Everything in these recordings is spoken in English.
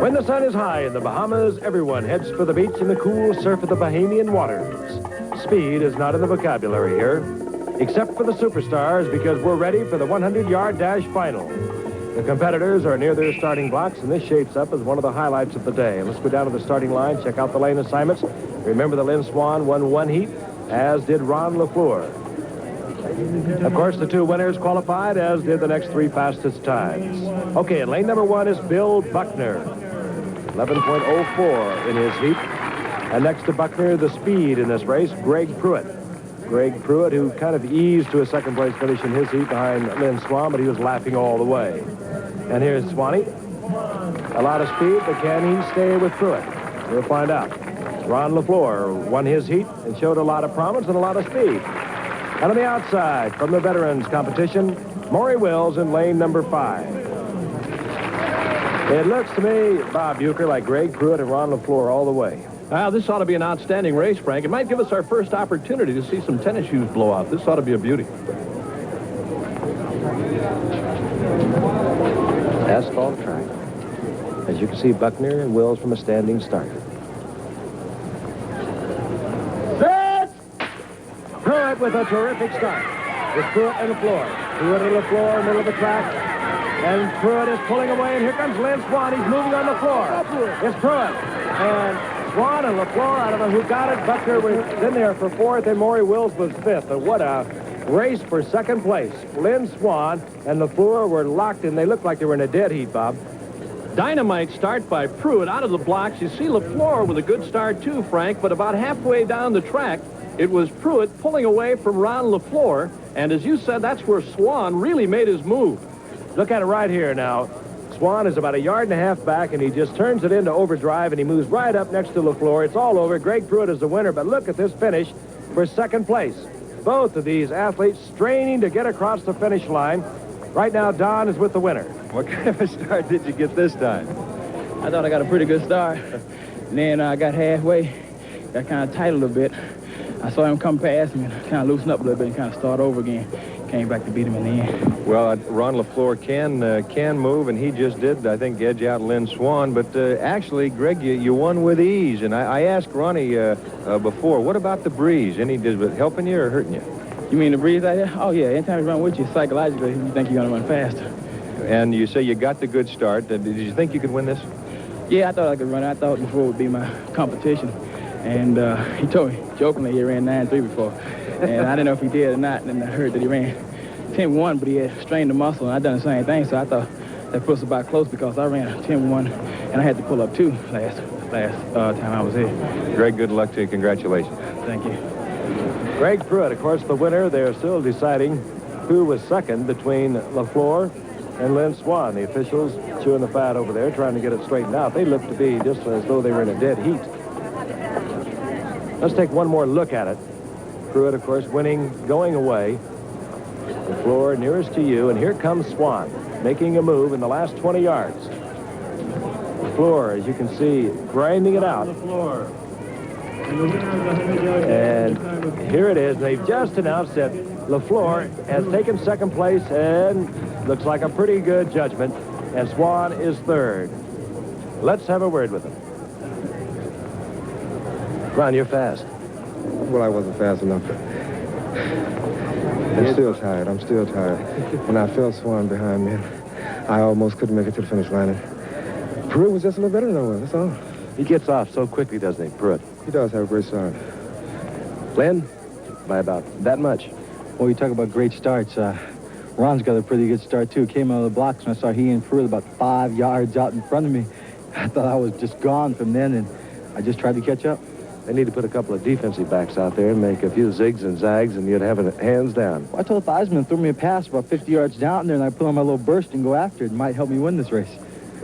When the sun is high in the Bahamas, everyone heads for the beach in the cool surf of the Bahamian waters. Speed is not in the vocabulary here, except for the superstars, because we're ready for the 100-yard dash final. The competitors are near their starting blocks, and this shapes up as one of the highlights of the day. Let's go down to the starting line, check out the lane assignments. Remember that Lynn Swann won one heat, as did Ron LeFlore. Of course, the two winners qualified, as did the next three fastest times. Okay, and lane number one is Bill Buckner, 11.04 in his heat. And next to Buckner, the speed in this race, Greg Pruitt. Greg Pruitt, who kind of eased to a second-place finish in his heat behind Lynn Swann, but he was laughing all the way. And here's Swanee. A lot of speed, but can he stay with Pruitt? We'll find out. Ron LeFlore won his heat and showed a lot of promise and a lot of speed. And on the outside, from the veterans competition, Maury Wills in lane number 5. It looks to me, Bob Bucher, like Greg Pruitt and Ron LeFlore all the way. Well, this ought to be an outstanding race, Frank. It might give us our first opportunity to see some tennis shoes blow out. This ought to be a beauty. Asphalt track. As you can see, Buckner and Wills from a standing start. Pruitt with a terrific start. It's Pruitt and LeFlore. Pruitt and LeFlore, middle of the track. And Pruitt is pulling away, and here comes Lynn Swann. He's moving on the floor. It's Pruitt. And Swann and LeFlore, I don't know who got it. Buckner was in there for 4th, and Maury Wills was 5th. But what a race for second place. Lynn Swann and LeFlore were locked in. They looked like they were in a dead heat, Bob. Dynamite start by Pruitt out of the blocks. You see LeFlore with a good start, too, Frank, but about halfway down the track, it was Pruitt pulling away from Ron LeFlore, and as you said, that's where Swann really made his move. Look at it right here now. Swann is about 1.5 yards back, and he just turns it into overdrive, and he moves right up next to LeFlore. It's all over. Greg Pruitt is the winner, but look at this finish for second place. Both of these athletes straining to get across the finish line. Right now, Don is with the winner. What kind of a start did you get this time? I thought I got a pretty good start. And then I got halfway, got kind of tight a little bit. I saw him come past me and kind of loosen up a little bit and kind of start over again. Came back to beat him in the end. Well, Ron LeFlore can move, and he just did, I think, edge out Lynn Swann. But actually, Greg, you won with ease. And I asked Ronnie before, what about the breeze? Was it helping you or hurting you? You mean the breeze out here? Oh, yeah. Anytime you run with you, psychologically, you think you're going to run faster. And you say you got the good start. Did you think you could win this? Yeah, I thought I could run. I thought LeFlore would be my competition. And he told me, jokingly, he ran 9.3 before. And I didn't know if he did or not. And I heard that he ran 10.1, but he had strained the muscle, and I done the same thing. So I thought that put us about close because I ran 10.1, and I had to pull up 2 last time I was here. Greg, good luck to you. Congratulations. Thank you. Greg Pruitt, of course, the winner. They're still deciding who was second between LeFlore and Lynn Swann. The officials chewing the fat over there, trying to get it straightened out. They look to be just as though they were in a dead heat. Let's take one more look at it. Pruitt, of course, winning, going away. LeFlore nearest to you, and here comes Swann, making a move in the last 20 yards. LeFlore, as you can see, grinding it out. And here it is. They've just announced that LeFlore has taken second place, and looks like a pretty good judgment, and Swann is third. Let's have a word with him. Ron, you're fast. Well, I wasn't fast enough. I'm still tired. When I felt Swann behind me, I almost couldn't make it to the finish line. Pruitt was just a little better than I was, that's all. He gets off so quickly, doesn't he, Pruitt? He does have a great start. Lynn, by about that much. Well, you talk about great starts. Ron's got a pretty good start, too. Came out of the blocks, and I saw he and Pruitt about 5 yards out in front of me. I thought I was just gone from then, and I just tried to catch up. They need to put a couple of defensive backs out there and make a few zigs and zags, and you'd have it hands down. Well, I told Theismann to throw me a pass about 50 yards down there, and I put on my little burst and go after it. It might help me win this race.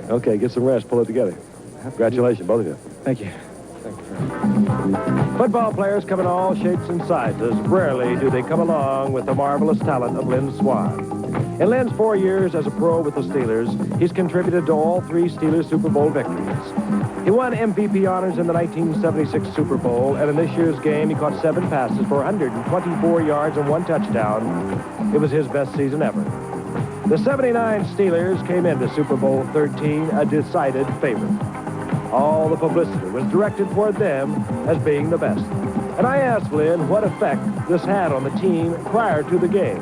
Okay, get some rest. Pull it together. Congratulations, both of you. Thank you. Football players come in all shapes and sizes. Rarely do they come along with the marvelous talent of Lynn Swann. In Lynn's 4 years as a pro with the Steelers, he's contributed to all 3 Steelers Super Bowl victories. He won MVP honors in the 1976 Super Bowl, and in this year's game, he caught 7 passes for 124 yards and 1 touchdown. It was his best season ever. The 79 Steelers came into Super Bowl 13 a decided favorite. All the publicity was directed toward them as being the best. And I asked Lynn what effect this had on the team prior to the game.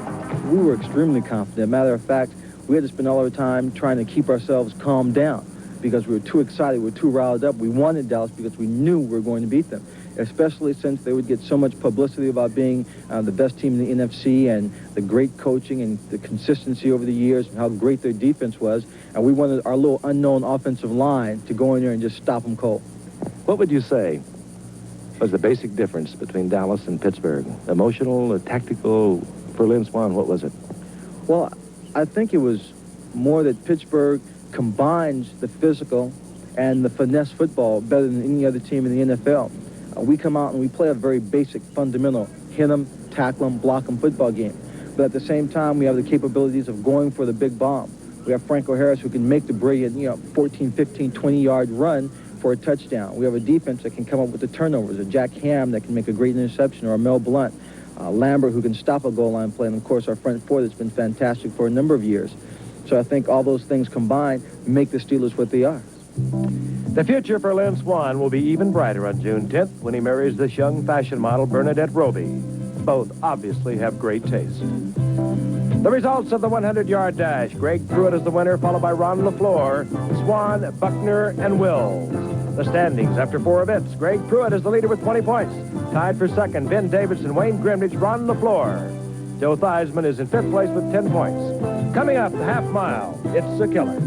We were extremely confident. Matter of fact, we had to spend all our time trying to keep ourselves calmed down because we were too excited, we were too riled up. We wanted Dallas because we knew we were going to beat them, especially since they would get so much publicity about being the best team in the NFC and the great coaching and the consistency over the years and how great their defense was. And we wanted our little unknown offensive line to go in there and just stop them cold. What would you say was the basic difference between Dallas and Pittsburgh? Emotional, tactical? For Lynn Swann, what was it? Well, I think it was more that Pittsburgh combines the physical and the finesse football better than any other team in the NFL. We come out and we play a very basic, fundamental, hit them, tackle them, block them football game. But at the same time, we have the capabilities of going for the big bomb. We have Franco Harris who can make the brilliant, 14, 15, 20-yard run for a touchdown. We have a defense that can come up with the turnovers, a Jack Ham that can make a great interception, or a Mel Blount. Lambert, who can stop a goal line play, and of course our front four that's been fantastic for a number of years. So I think all those things combined make the Steelers what they are. The future for Lynn Swann will be even brighter on June 10th when he marries this young fashion model, Bernadette Roby. Both obviously have great taste. The results of the 100-yard dash. Greg Pruitt is the winner, followed by Ron LeFlore, Swann, Buckner, and Wills. The standings after 4 events. Greg Pruitt is the leader with 20 points. Tied for second, Ben Davidson, Wayne Grimnich, Ron LeFlore. Joe Theismann is in 5th place with 10 points. Coming up, the half mile. It's a killer.